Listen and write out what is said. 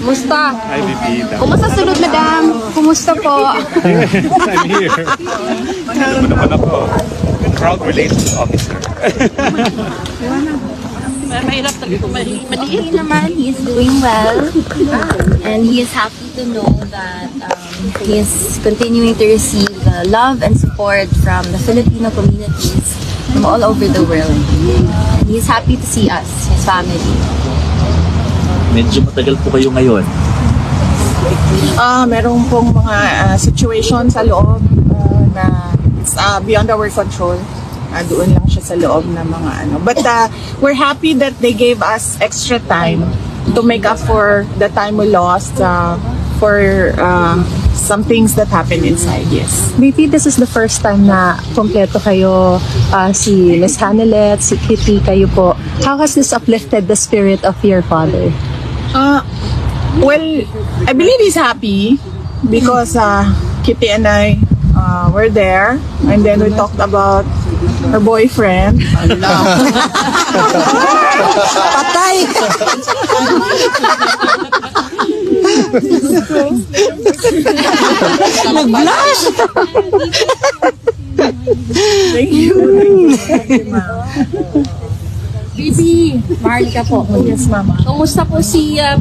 Kumusta? Hi, Bibita. Kumusta sulod, madam? Kumusta po? I'm here. Ano naman ako? Crowd Relations Officer. Mahirap talaga maliit. He naman, he is doing well. And he is happy to know that he is continuing to receive love and support from the Filipino communities from all over the world. And he is happy to see us, his family. Medyo matagal po kayo ngayon. Merong pong mga situation sa loob na it's beyond our control. Doon lang siya sa loob ng mga ano. But we're happy that they gave us extra time to make up for the time we lost for some things that happened inside, yes. Maybe this is the first time na kompleto kayo, si Miss Hanelet, si Kitty, kayo po. How has this uplifted the spirit of your father? Well, I believe he's happy because Kitty and I were there, and then we talked about her boyfriend. Patay! Nag-blush! Thank you. Baby, Marlika po. Yes, Mama. Kumusta po si